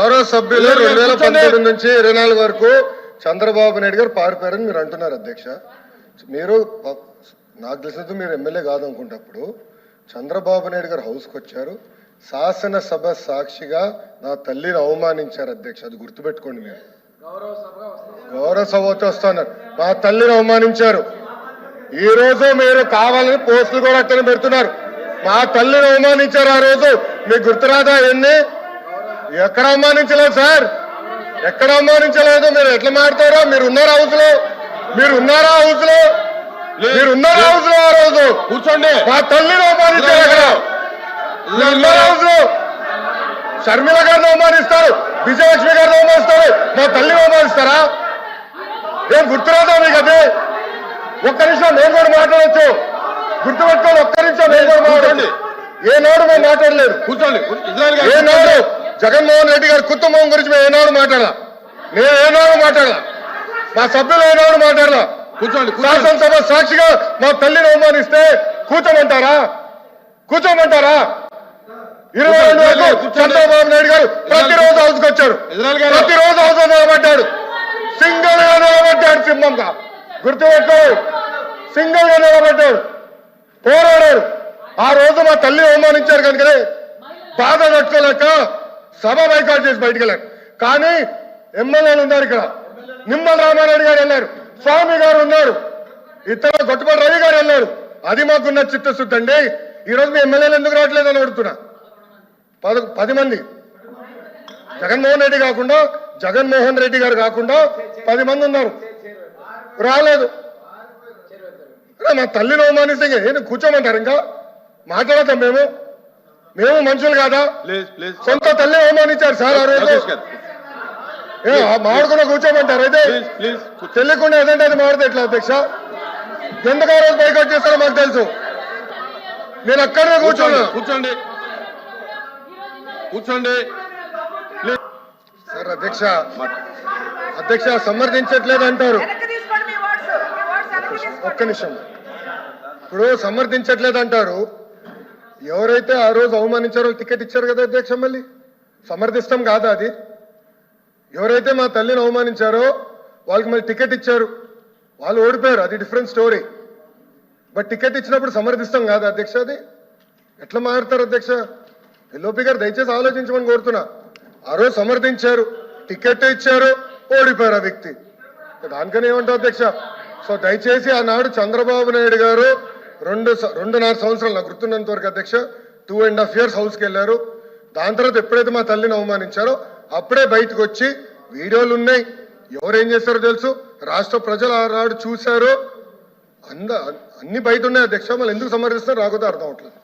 గౌరవ సభ్యులు 2019 నుంచి 24 వరకు చంద్రబాబు నాయుడు గారు పారిపోయారని మీరు అంటున్నారు అధ్యక్ష. మీరు నాకు తెలిసినంత మీరు ఎమ్మెల్యే కాదనుకుంటప్పుడు చంద్రబాబు నాయుడు గారు హౌస్కి వచ్చారు, శాసనసభ సాక్షిగా నా తల్లిని అవమానించారు అధ్యక్ష. అది గుర్తుపెట్టుకోండి. మీరు గౌరవ సభతో వస్తున్నారు, మా తల్లిని అవమానించారు. ఈ రోజు మీరు కావాలని పోస్టులు కూడా అక్కడ పెడుతున్నారు. మా తల్లిని అవమానించారు ఆ రోజు, మీకు గుర్తురాదా? ఎన్ని ఎక్కడ అవమానించలేదు సార్, ఎక్కడ అవమానించలేదు. మీరు ఎట్లా మాట్లాడతారో, మీరు ఉన్నారా హౌస్ లో? మీరు ఉన్నారా హౌస్ లో? మీరు ఉన్నారా హౌస్ లో? ఆ రోజు కూర్చోండి. మా తల్లిని అవమానించారు అక్కడ. ఉన్నారా హౌస్ లో? షర్మిల గారిని అవమానిస్తారు, విజయలక్ష్మి గారిని అవమానిస్తారు, మా తల్లిని అవమానిస్తారా? ఏం గుర్తురాదా మీకు? అదే ఒక్క నిమిషం నేను కూడా మాట్లాడచ్చు, గుర్తుపెట్టుకోండి. ఒక్క నిమిషం నేను కూడా మాట్లాడండి. ఏనాడు మేము మాట్లాడలేదు. కూర్చోండి. ఏనాడు జగన్మోహన్ రెడ్డి గారి కుటుంబం గురించి మేము ఏనాడు మాట్లాడాల? నేను ఏనాడు మాట్లాడాల? మా సభ్యులు ఏనాడు మాట్లాడాల? కూర్చోండి. శాసనసభ సాక్షిగా మా తల్లిని అవమానిస్తే కూర్చోమంటారా? కూర్చోమంటారా? 22 వరకు చంద్రబాబు నాయుడు గారు ప్రతిరోజు హౌస్కి వచ్చాడు, ప్రతిరోజు హౌస్ నిలబడ్డాడు, సింగిల్ గా నిలబడ్డాడు. సింహంగా గుర్తుపెట్టు, సింగిల్ గా నిలబడ్డాడు, పోరాడాడు. ఆ రోజు మా తల్లి అవమానించారు కనుకనే బాధ తట్టుకోలేక సభ బైకాట్ చేసి బయటికి వెళ్ళారు. కానీ ఎమ్మెల్యేలు ఉన్నారు ఇక్కడ. నిమ్మల రామారెడ్డి గారు వెళ్ళారు, స్వామి గారు ఉన్నారు, ఇతర గొట్టపాటి రవి గారు వెళ్ళారు. అది మాకున్న చిత్తశుద్ధి అండి. ఈరోజు మీ ఎమ్మెల్యేలు ఎందుకు రావట్లేదు అని అడుగుతున్నా. 10 మంది జగన్మోహన్ రెడ్డి గారు కాకుండా 10 మంది ఉన్నారు, రాలేదు. మా తల్లిని అవమానిస్తే ఏంటి కూర్చోమంటారు? ఇంకా మాట్లాడతాం మేము మనుషులు కాదా? సొంత తల్లి అవమానించారు సార్ ఆ రోజు. మాడుకున్నా కూర్చోమంటారు? అయితే తెలియకుండా ఏదంటే అది మాడితే ఎట్లా అధ్యక్ష? ఎందుకు ఆ రోజు బైకౌట్ చేస్తారో మాకు తెలుసు. నేను అక్కడనే కూర్చోండి. సార్ అధ్యక్ష సమర్థించట్లేదు అంటారు. ఒక్క నిమిషం. ఇప్పుడు సమర్థించట్లేదు అంటారు. ఎవరైతే ఆ రోజు అవమానించారో టికెట్ ఇచ్చారు కదా అధ్యక్ష, మళ్ళీ సమర్థిస్తాం కాదా అది? ఎవరైతే మా తల్లిని అవమానించారో వాళ్ళకి మళ్ళీ టికెట్ ఇచ్చారు, వాళ్ళు ఓడిపోయారు, అది డిఫరెంట్ స్టోరీ. బట్ టికెట్ ఇచ్చినప్పుడు సమర్థిస్తాం కాదా అధ్యక్ష? అది ఎట్లా మారుతారు అధ్యక్ష? ఎల్ఓపి గారు దయచేసి ఆలోచించమని కోరుతున్నా. ఆ రోజు సమర్థించారు, టికెట్ ఇచ్చారు, ఓడిపోయారు ఆ వ్యక్తి. దానికని ఏమంటారు అధ్యక్ష? సో దయచేసి ఆనాడు చంద్రబాబు నాయుడు గారు 2.5 సంవత్సరాలు నాకు గుర్తున్నంత వరకు అధ్యక్ష 2.5 years హౌస్కి వెళ్ళారు. దాని తర్వాత ఎప్పుడైతే మా తల్లిని అవమానించారో అప్పుడే బయటకు వచ్చి వీడియోలు ఉన్నాయి. ఎవరేం చేస్తారో తెలుసు, రాష్ట్ర ప్రజలు ఆనాడు చూశారు, అన్ని బయట ఉన్నాయి అధ్యక్ష. మళ్ళీ ఎందుకు సమర్థిస్తారో రాకపోతే అర్థం అవట్లేదు.